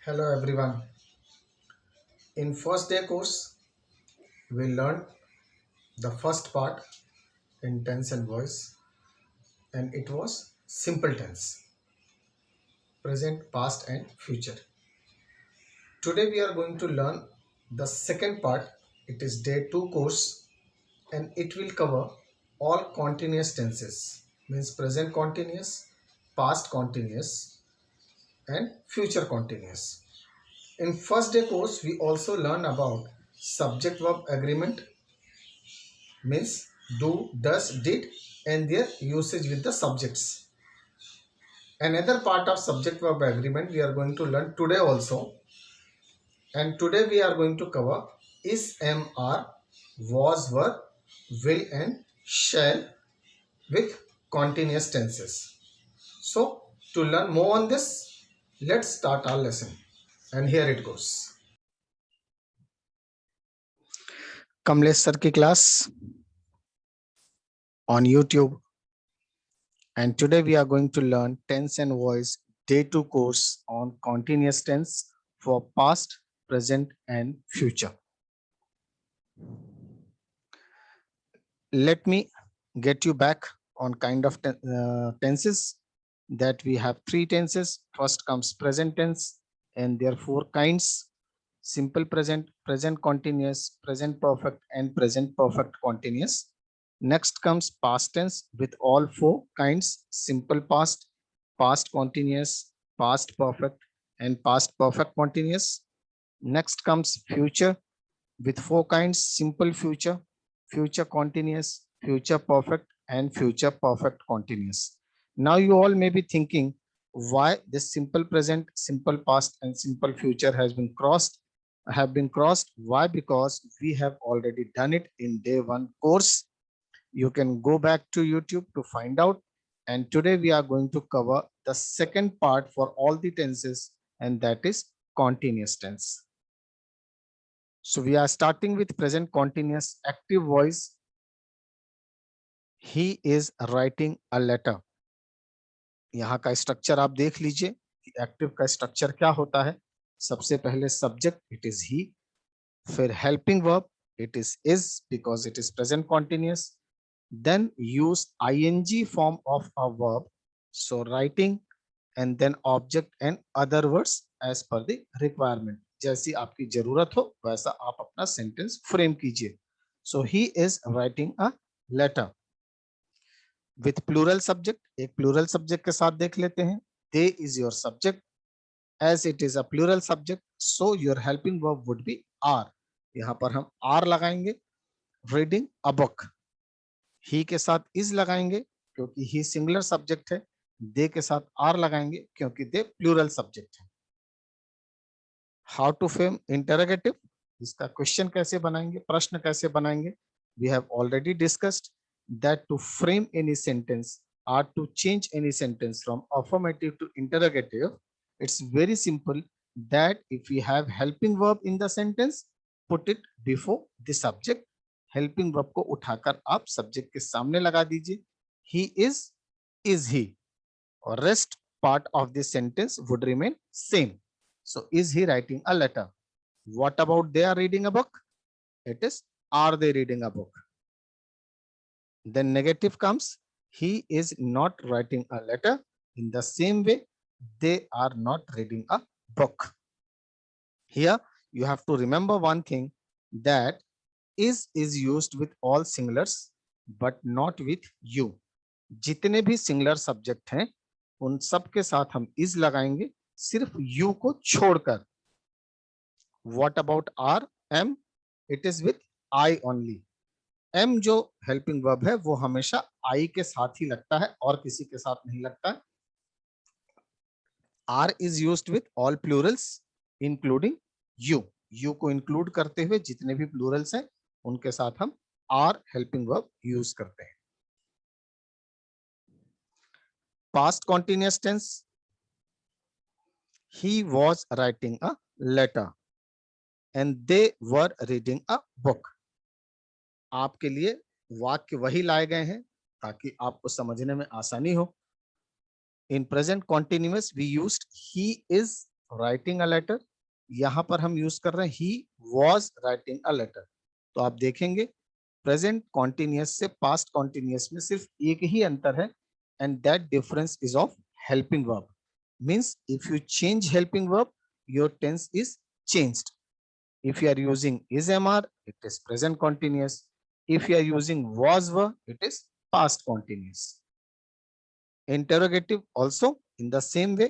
Hello everyone. In first day course, we learned the first part in tense and voice, and it was simple tense, present, past, and future. Today we are going to learn the second part. It is day 2 course, and it will cover all continuous tenses, means present continuous, past continuous, and future continuous. In first day course, we also learn about subject verb agreement, means do, does, did, and their usage with the subjects. Another part of subject verb agreement we are going to learn today also, and today we are going to cover is, am, are, was, were, will, and shall with continuous tenses. So to learn more on this, let's start our lesson, and here it goes. Kamlesh sir की class on YouTube, and today we are going to learn tense and voice day 2 course on continuous tense for past, present, and future. Let me get you back on kind of tenses that we have. Three tenses. First comes present tense, and there are four kinds: simple present, present continuous, present perfect, and present perfect continuous. Next comes past tense with all four kinds: simple past, past continuous, past perfect, and past perfect continuous. Next comes future with four kinds: simple future, future continuous, future perfect, and future perfect continuous. Now you all may be thinking why this simple present, simple past, and simple future have been crossed. Why? Because we have already done it in day 1 course. You can go back to YouTube to find out. And today we are going to cover the second part for all the tenses, and that is continuous tense. So we are starting with present continuous active voice. He is writing a letter. यहाँ का structure आप देख लीजिए कि active का structure क्या होता है. सबसे पहले सब्जेक्ट, इट इज ही. फिर helping verb, it is because it is present continuous. Then use ing form of a verb, so writing, and then object and other words as per the requirement. जैसी आपकी जरूरत हो वैसा आप अपना sentence frame कीजिए. So he is writing a letter with plural subject. एक plural subject के साथ देख लेते हैं. They is your subject. As it is a plural subject, so your helping verb would be are. यहां पर हम आर लगाएंगे. रीडिंग अ बुक, ही के साथ इज लगाएंगे क्योंकि ही सिंगुलर सब्जेक्ट है. दे के साथ आर लगाएंगे क्योंकि दे प्लूरल सब्जेक्ट है. हाउ टू फ्रेम इंटरोगेटिव, इसका क्वेश्चन कैसे बनाएंगे, प्रश्न कैसे बनाएंगे. We have already discussed that to frame any sentence or to change any sentence from affirmative to interrogative, it's very simple that if we have helping verb in the sentence, put it before the subject. Helping verb को उठाकर आप subject के सामने लगा दीजिए. ही is he, और rest part of this sentence would remain same. So is he writing a letter. What about they are reading a book? It is are they reading a book. Then negative comes, he is not writing a letter. In the same way, they are not reading a book. Here you have to remember one thing, that is used with all singulars but not with you. जितने भी singular subject हैं उन सब के साथ हम is लगाएंगे, सिर्फ यू को छोड़कर. What about are, am, it is with I only. Am जो हेल्पिंग वर्ब है वो हमेशा आई के साथ ही लगता है और किसी के साथ नहीं लगता. Are is used with all plurals including you. You को इंक्लूड करते हुए जितने भी प्लूरल्स हैं उनके साथ हम आर हेल्पिंग वर्ब यूज करते हैं. Past continuous tense, he was writing a letter and they were reading a book. आपके लिए वाक्य वही लाए गए हैं ताकि आपको समझने में आसानी हो. In present continuous we used he is writing a letter, यहां पर हम यूज कर रहे हैं he was writing a letter. तो आप देखेंगे प्रेजेंट कॉन्टिन्यूअस से पास्ट कॉन्टिन्यूअस में सिर्फ एक ही अंतर है, and that difference is of helping verb. Means if you change helping verb, your tense is changed. If you are using is MR, it is present continuous. If you are using was were, it is past continuous. Interrogative also in the same way,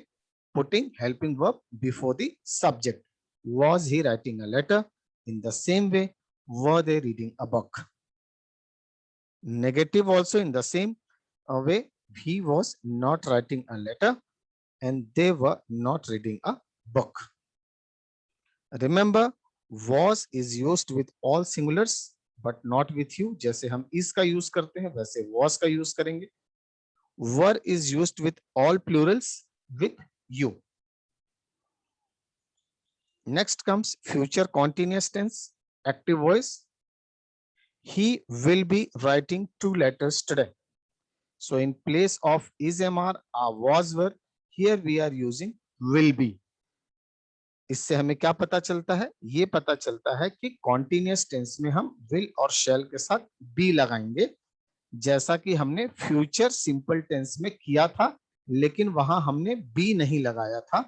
putting helping verb before the subject. Was he writing a letter? In the same way, were they reading a book? Negative also in the same way, he was not writing a letter and they were not reading a book. Remember, was is used with all singulars but not with you. जैसे हम is का use करते हैं वैसे was का use करेंगे. Were is used with all plurals with you. Next comes future continuous tense, active voice. He will be writing 2 letters today. So in place of is MR or was were, here we are using will be. इससे हमें क्या पता चलता है? ये पता चलता है कि कॉन्टिन्यूअस टेंस में हम विल और शैल के साथ बी लगाएंगे, जैसा कि हमने फ्यूचर सिंपल टेंस में किया था, लेकिन वहां हमने बी नहीं लगाया था.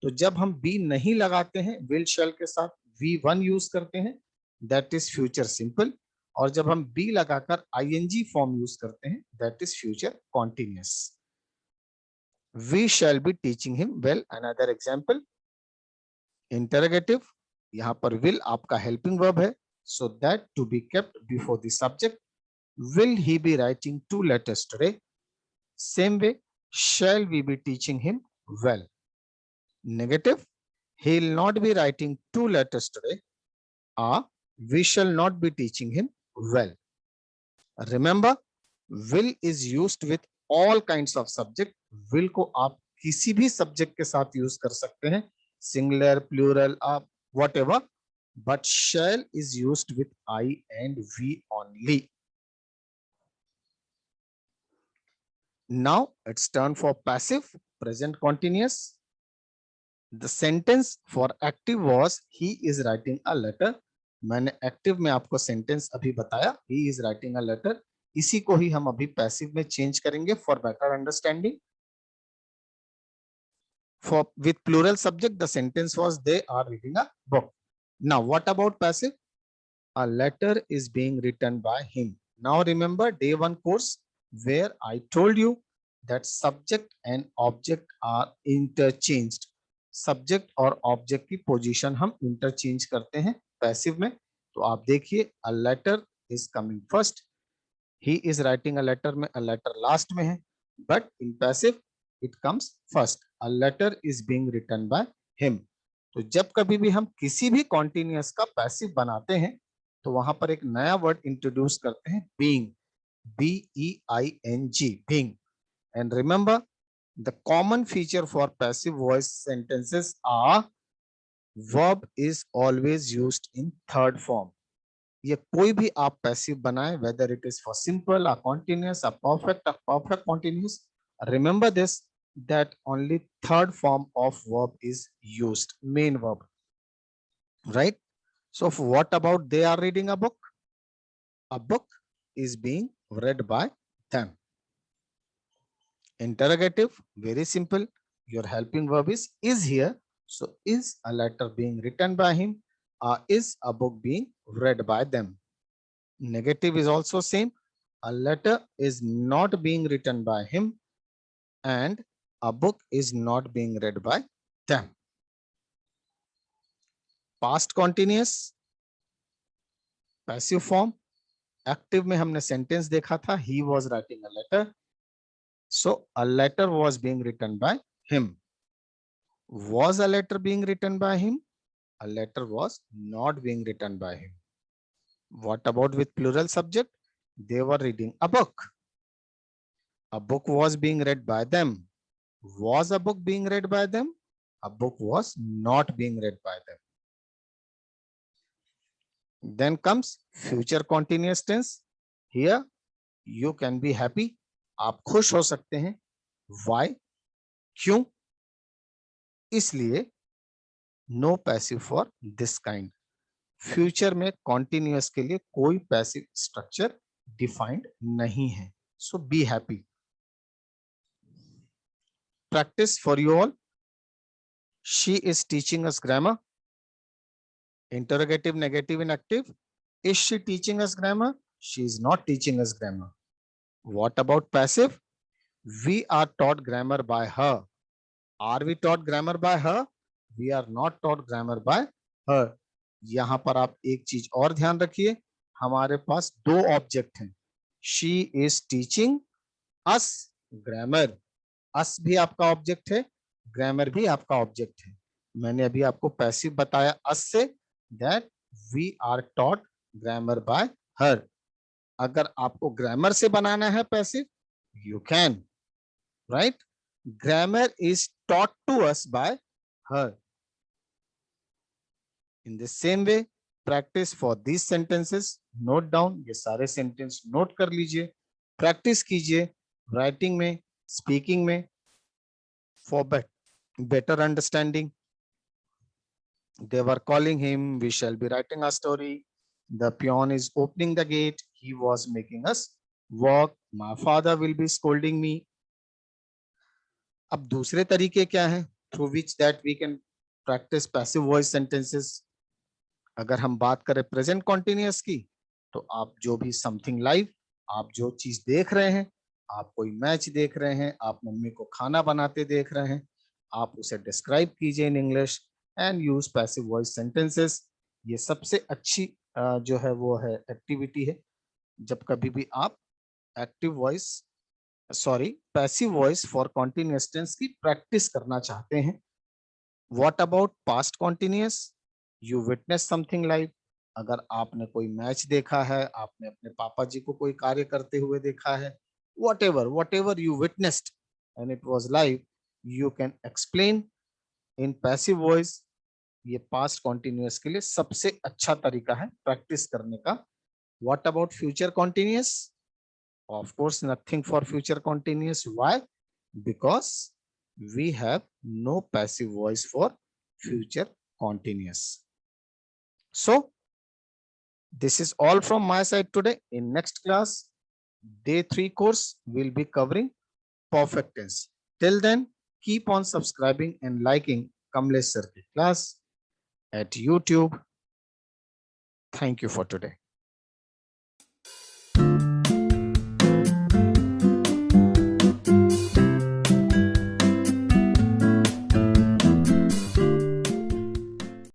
तो जब हम बी नहीं लगाते हैं विल शैल के साथ, V1 यूज करते हैं, दैट इज फ्यूचर सिंपल. और जब हम बी लगाकर आईएनजी फॉर्म यूज करते हैं, that is future continuous. We shall be teaching him well. Another example, interrogative, यहां पर विल आपका हेल्पिंग वर्ब है, so that to be kept before the subject. Will he be writing 2 letters today? Same way, shall we be teaching him well? Negative, he'll not be writing 2 letters today, or we shall not be teaching him well. Remember, will is used with all kinds of subject. Will को आप किसी भी subject के साथ use कर सकते हैं, singular, plural, whatever. But shall is used with I and we only. Now it's turn for passive present continuous. The sentence for active was he is writing a letter. मैंने active में आपको sentence अभी बताया, he is writing a letter. इसी को ही हम अभी passive में change करेंगे for better understanding. For with plural subject, the sentence was they are reading a book. Now what about passive? A letter is being written by him. Now remember day 1 course where I told you that subject and object are interchanged. Subject और object की position हम interchange करते हैं passive में. तो आप देखिए, a letter is coming first, he is writing a letter में अ लेटर लास्ट में है, but in passive it comes first. A letter is being written by him. तो जब कभी भी हम किसी भी कॉन्टिन्यूअस का पैसिव बनाते हैं तो वहां पर एक नया वर्ड इंट्रोड्यूस करते हैं, being, BEING, being. And remember, the common feature for passive voice sentences are verb is always used in third form. ये कोई भी आप पैसिव बनाए, whether it is for simple or continuous or perfect continuous, remember this, that only third form of verb is used, main verb, right? So what about they are reading a book? A book is being read by them. Interrogative, very simple. Your helping verb is here. So is a letter being written by him, or is a book being read by them? Negative is also same. A letter is not being written by him and a book is not being read by them. Past continuous, passive form. Active में हमने sentence देखा था, he was writing a letter. So a letter was being written by him. Was a letter being written by him? A letter was not being written by him. What about with plural subject? They were reading a book. A book was being read by them. Was a book being read by them? A book was not being read by them. Then comes future continuous tense. Here you can be happy. आप खुश हो सकते हैं. Why? क्यों? इसलिए no passive for this kind. Future में continuous के लिए कोई पैसिव स्ट्रक्चर डिफाइंड नहीं है। So be happy. Practice for you all. She is teaching us grammar. Interrogative, negative, and active. Is she teaching us grammar? She is not teaching us grammar. What about passive? We are taught grammar by her. Are we taught grammar by her? We are not taught grammar by her. यहां पर आप एक चीज और ध्यान रखिए, हमारे पास दो ऑब्जेक्ट हैं। She is teaching us grammar. अस भी आपका ऑब्जेक्ट है, ग्रामर भी आपका ऑब्जेक्ट है। मैंने अभी आपको पैसिव बताया अस से, that we are taught grammar by her. अगर आपको ग्रामर से बनाना है passive, you can, right? Grammar is taught to us by her. In the same way, practice for these sentences. Note down, ये सारे sentence note कर लीजिए, practice कीजिए राइटिंग में, स्पीकिंग में, for better understanding. They were calling him, we shall be writing a story. The peon is opening the gate, he was making us walk. My father will be scolding me. अब दूसरे तरीके क्या हैं through which that we can practice passive voice sentences? अगर हम बात करें present continuous की, तो आप जो भी समथिंग लाइव, आप जो चीज देख रहे हैं, आप कोई मैच देख रहे हैं, आप मम्मी को खाना बनाते देख रहे हैं, आप उसे डिस्क्राइब कीजिए in English and use passive voice sentences. ये सबसे अच्छी जो है वो है एक्टिविटी है। जब कभी भी आप active voice passive voice for continuous tense की प्रैक्टिस करना चाहते हैं। What about past continuous? You witness something live. अगर आपने कोई मैच देखा है, आपने अपने पापा जी को कोई कार्य करते हुए देखा है, whatever you witnessed and it was live, you can explain in passive voice। ये पास्ट कॉन्टिन्यूअस के लिए सबसे अच्छा तरीका है प्रैक्टिस करने का। What about future continuous? Of course nothing for future continuous. Why? Because we have no passive voice for future continuous. So this is all from my side today. In next class, day 3 course, will be covering perfect tense. Till then, keep on subscribing and liking Kamlesh Sir ki class at YouTube. Thank you for today.